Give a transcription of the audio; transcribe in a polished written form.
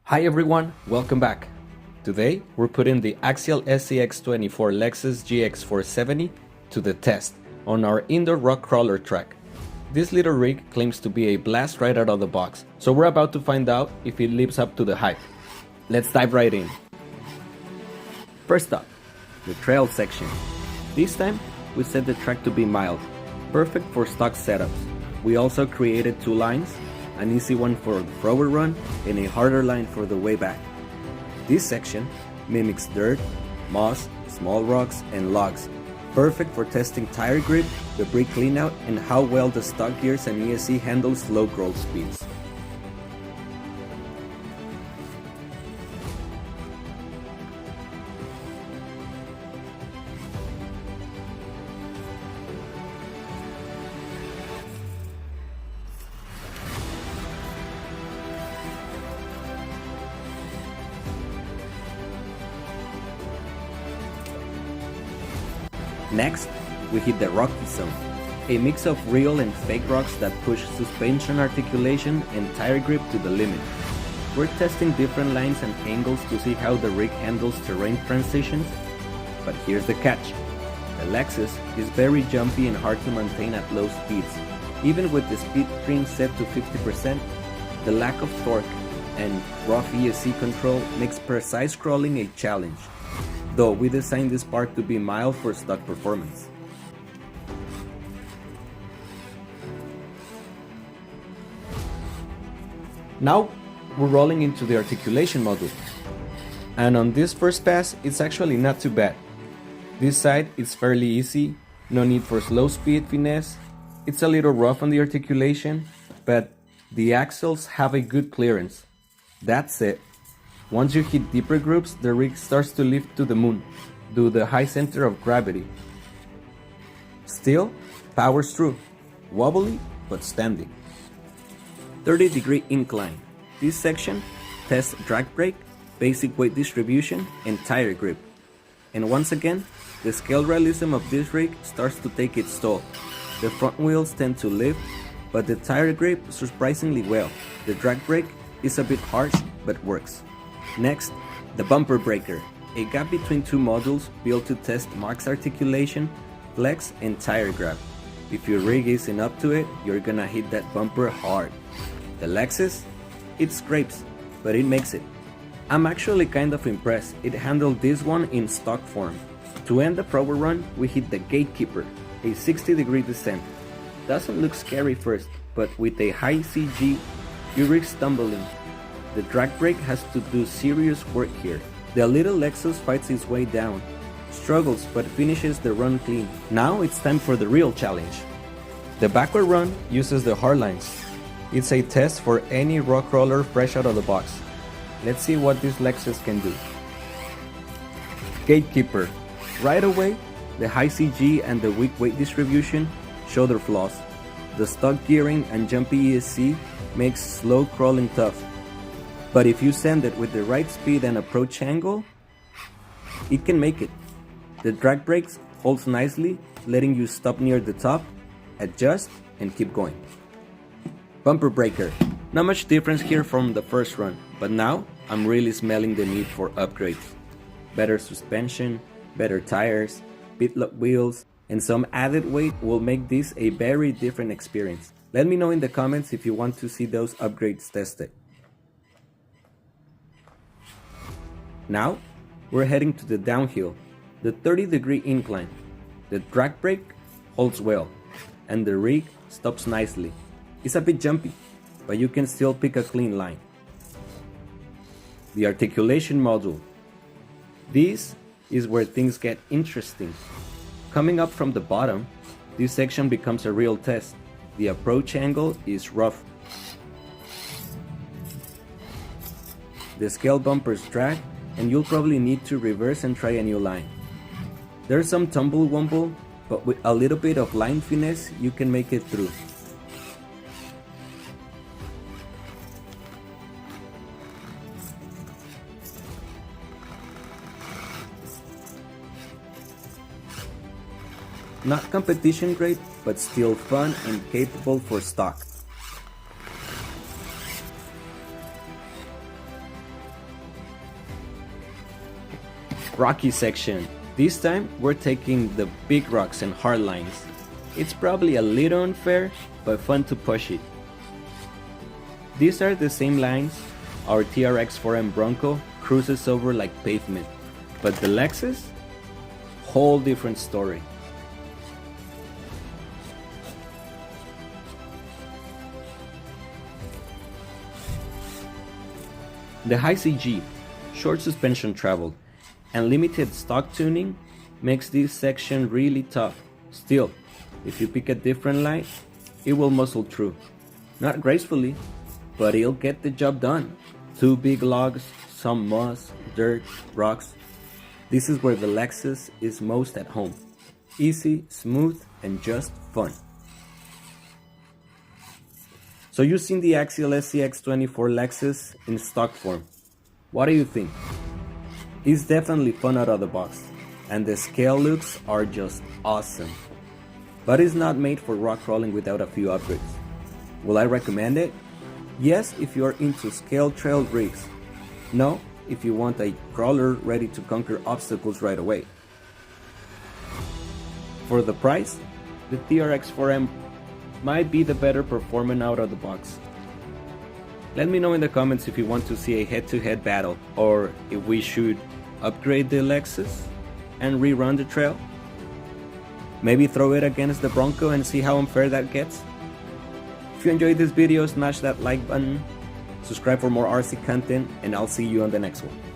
Hi everyone, welcome back. Today we're putting the Axial SCX24 Lexus GX470 to the test on our indoor rock crawler track. This little rig claims to be a blast right out of the box, so we're about to find out if it lives up to the hype. Let's dive right in. First up, the trail section. This time we set the track to be mild, perfect for stock setups. We also created two lines, an easy one for the forward run and a harder line for the way back. This section mimics dirt, moss, small rocks and logs, perfect for testing tire grip, debris cleanout and how well the stock gears and ESC handle slow roll speeds. Next, we hit the rocky zone, a mix of real and fake rocks that push suspension articulation and tire grip to the limit. We're testing different lines and angles to see how the rig handles terrain transitions, but here's the catch. The Lexus is very jumpy and hard to maintain at low speeds. Even with the speed screen set to 50%, the lack of torque and rough ESC control makes precise crawling a challenge, though we designed this part to be mild for stock performance. Now we're rolling into the articulation module, and on this first pass it's actually not too bad. This side is fairly easy, no need for slow speed finesse. It's a little rough on the articulation, but the axles have a good clearance. That's it. Once you hit deeper groups, the rig starts to lift to the moon, due to the high center of gravity. Still, power's through, wobbly but standing. 30-degree incline. This section tests drag brake, basic weight distribution, and tire grip. And once again, the scale realism of this rig starts to take its toll. The front wheels tend to lift, but the tire grip surprisingly well. The drag brake is a bit harsh, but works. Next, the bumper breaker, a gap between two modules built to test max articulation, flex, and tire grab. If your rig isn't up to it, you're gonna hit that bumper hard. The Lexus? It scrapes, but it makes it. I'm actually kind of impressed it handled this one in stock form. To end the forward run, we hit the Gatekeeper, a 60-degree descent. Doesn't look scary first, but with a high CG, you risk stumbling. The drag brake has to do serious work here. The little Lexus fights its way down, struggles but finishes the run clean. Now it's time for the real challenge. The backward run uses the hard lines. It's a test for any rock roller fresh out of the box. Let's see what this Lexus can do. Gatekeeper. Right away, the high CG and the weak weight distribution show their flaws. The stock gearing and jumpy ESC makes slow crawling tough. But if you send it with the right speed and approach angle, it can make it. The drag brakes holds nicely, letting you stop near the top, adjust, and keep going. Bumper breaker. Not much difference here from the first run, but now I'm really smelling the need for upgrades. Better suspension, better tires, pit-lock wheels, and some added weight will make this a very different experience. Let me know in the comments if you want to see those upgrades tested. Now, we're heading to the downhill, the 30-degree incline. The drag brake holds well, and the rig stops nicely. It's a bit jumpy, but you can still pick a clean line. The articulation module. This is where things get interesting. Coming up from the bottom, this section becomes a real test. The approach angle is rough. The scale bumpers drag, and you'll probably need to reverse and try a new line. There's some tumble wumble, but with a little bit of line finesse, you can make it through. Not competition grade, but still fun and capable for stock. Rocky section. This time we're taking the big rocks and hard lines. It's probably a little unfair, but fun to push it. These are the same lines our TRX4M Bronco cruises over like pavement, but the Lexus? Whole different story. The high CG, short suspension travel, and limited stock tuning makes this section really tough. Still, if you pick a different line, it will muscle through. Not gracefully, but it'll get the job done. Two big logs, some moss, dirt, rocks. This is where the Lexus is most at home. Easy, smooth, and just fun. So you've seen the Axial SCX24 Lexus in stock form. What do you think? It's definitely fun out of the box, and the scale looks are just awesome. But it's not made for rock crawling without a few upgrades. Will I recommend it? Yes, if you are into scale trail rigs. No, if you want a crawler ready to conquer obstacles right away. For the price, the TRX4M might be the better performance out of the box. Let me know in the comments if you want to see a head-to-head battle, or if we should upgrade the Lexus and rerun the trail. Maybe throw it against the Bronco and see how unfair that gets. If you enjoyed this video, smash that like button, subscribe for more RC content, and I'll see you on the next one.